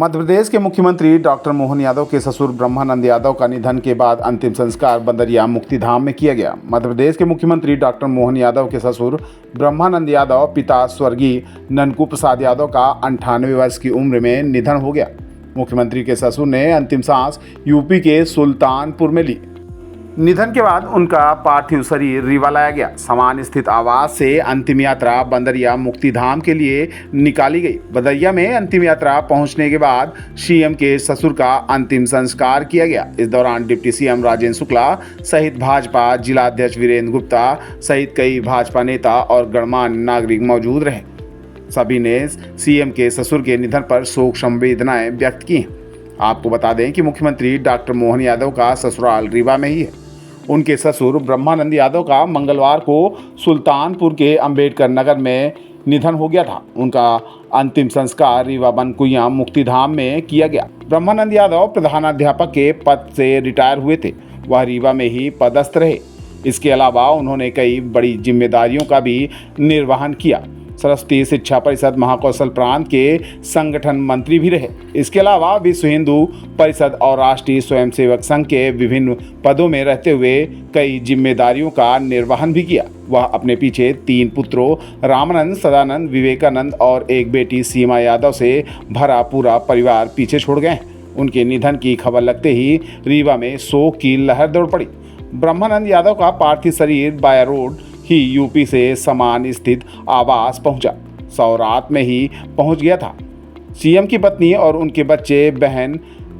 मध्य प्रदेश के मुख्यमंत्री डॉक्टर मोहन यादव के ससुर ब्रह्मानंद यादव का निधन के बाद अंतिम संस्कार बंदरिया मुक्तिधाम में किया गया। मध्य प्रदेश के मुख्यमंत्री डॉक्टर मोहन यादव के ससुर ब्रह्मानंद यादव पिता स्वर्गीय ननकू प्रसाद यादव का 98 वर्ष की उम्र में निधन हो गया। मुख्यमंत्री के ससुर ने अंतिम सांस यूपी के सुल्तानपुर में ली। निधन के बाद उनका पार्थिव शरीर रीवा लाया गया। समान स्थित आवास से अंतिम यात्रा बंदरिया मुक्तिधाम के लिए निकाली गई। बंदरिया में अंतिम यात्रा पहुंचने के बाद सीएम के ससुर का अंतिम संस्कार किया गया। इस दौरान डिप्टी सीएम राजेंद्र शुक्ला सहित भाजपा जिला अध्यक्ष वीरेंद्र गुप्ता सहित कई भाजपा नेता और गणमान्य नागरिक मौजूद रहे। सभी ने सीएम के ससुर के निधन पर शोक संवेदनाएं व्यक्त की हैं। आपको बता दें कि मुख्यमंत्री डॉक्टर मोहन यादव का ससुराल रीवा में ही है। उनके ससुर ब्रह्मानंद यादव का मंगलवार को सुल्तानपुर के अंबेडकर नगर में निधन हो गया था। उनका अंतिम संस्कार रीवा बनकुइया मुक्तिधाम में किया गया। ब्रह्मानंद यादव प्रधानाध्यापक के पद से रिटायर हुए थे। वह रीवा में ही पदस्थ रहे। इसके अलावा उन्होंने कई बड़ी जिम्मेदारियों का भी निर्वहन किया। सरस्वती शिक्षा परिषद महाकौशल प्रांत के संगठन मंत्री भी रहे। इसके अलावा विश्व हिंदू परिषद और राष्ट्रीय स्वयंसेवक संघ के विभिन्न पदों में रहते हुए कई जिम्मेदारियों का निर्वहन भी किया। वह अपने पीछे 3 पुत्रों रामानंद, सदानंद, विवेकानंद और एक बेटी सीमा यादव से भरा पूरा परिवार पीछे छोड़ गए हैं। उनके निधन की खबर लगते ही रीवा में शोक की लहर दौड़ पड़ी। ब्रह्मानंद यादव का पार्थिव शरीर बाय रोड ही यूपी से समान स्थित आवास पहुंचा। सौरात में ही पहुंच गया था। सीएम की पत्नी और उनके बच्चे बहन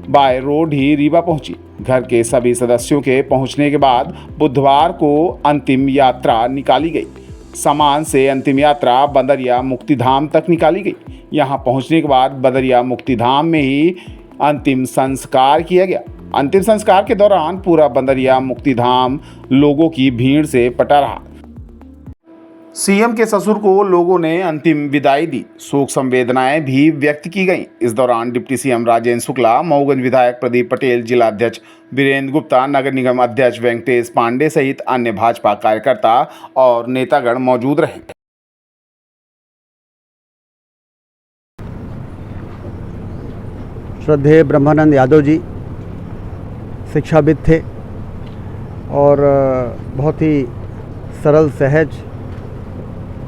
बाय रोड ही रीवा पहुंची। घर के सभी सदस्यों के पहुंचने के बाद बुधवार को अंतिम यात्रा निकाली गई। समान से अंतिम यात्रा बंदरिया मुक्तिधाम तक निकाली गई। यहां पहुंचने के बाद बंदरिया मुक्तिधाम में ही अंतिम संस्कार किया गया। अंतिम संस्कार के दौरान पूरा बंदरिया मुक्तिधाम लोगों की भीड़ से पटा रहा। सीएम के ससुर को लोगों ने अंतिम विदाई दी। शोक संवेदनाएं भी व्यक्त की गईं। इस दौरान डिप्टी सीएम राजेंद्र शुक्ला, मऊगंज विधायक प्रदीप पटेल, जिला अध्यक्ष वीरेंद्र गुप्ता, नगर निगम अध्यक्ष वेंकटेश पांडे सहित अन्य भाजपा कार्यकर्ता और नेतागण मौजूद रहे। श्रद्धेय ब्रह्मानंद यादव जी शिक्षाविद थे और बहुत ही सरल सहज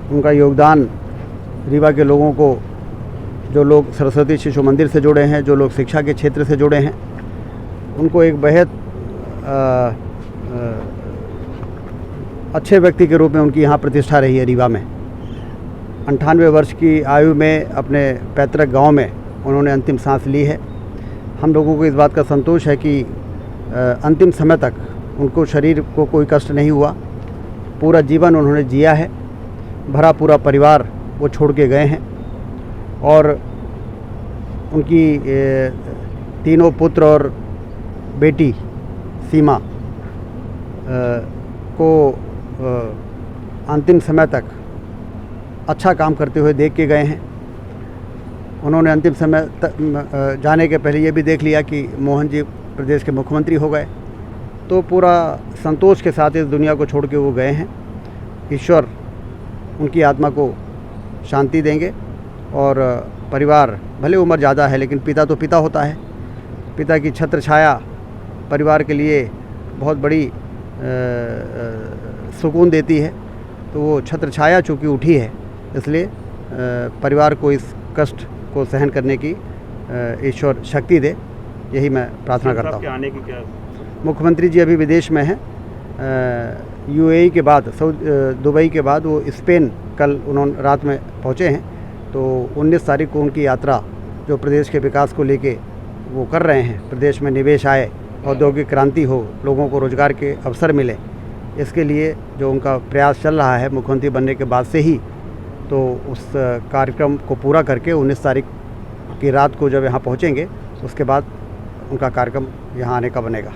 उनका योगदान रीवा के लोगों को, जो लोग सरस्वती शिशु मंदिर से जुड़े हैं, जो लोग शिक्षा के क्षेत्र से जुड़े हैं, उनको एक बेहद अच्छे व्यक्ति के रूप में उनकी यहाँ प्रतिष्ठा रही है रीवा में। 98 वर्ष की आयु में अपने पैतृक गांव में उन्होंने अंतिम सांस ली है। हम लोगों को इस बात का संतोष है कि अंतिम समय तक उनको शरीर को कोई कष्ट नहीं हुआ। पूरा जीवन उन्होंने जिया है। भरा पूरा परिवार वो छोड़ के गए हैं और उनकी तीनों पुत्र और बेटी सीमा को अंतिम समय तक अच्छा काम करते हुए देख के गए हैं। उन्होंने अंतिम समय तक जाने के पहले ये भी देख लिया कि मोहन जी प्रदेश के मुख्यमंत्री हो गए, तो पूरा संतोष के साथ इस दुनिया को छोड़ के वो गए हैं। ईश्वर उनकी आत्मा को शांति देंगे और परिवार, भले उम्र ज़्यादा है लेकिन पिता तो पिता होता है। पिता की छत्र छाया परिवार के लिए बहुत बड़ी सुकून देती है। तो वो छत्र छाया चूँकि उठी है, इसलिए परिवार को इस कष्ट को सहन करने की ईश्वर शक्ति दे, यही मैं प्रार्थना करता हूँ। आने की क्या मुख्यमंत्री जी अभी विदेश में हैं। यूएई के बाद दुबई के बाद वो स्पेन कल उन्होंने रात में पहुँचे हैं। तो 19 तारीख को उनकी यात्रा जो प्रदेश के विकास को लेके वो कर रहे हैं, प्रदेश में निवेश आए, औद्योगिक क्रांति हो, लोगों को रोज़गार के अवसर मिले, इसके लिए जो उनका प्रयास चल रहा है मुख्यमंत्री बनने के बाद से ही, तो उस कार्यक्रम को पूरा करके 19 तारीख की रात को जब यहाँ पहुँचेंगे उसके बाद उनका कार्यक्रम यहाँ आने का बनेगा।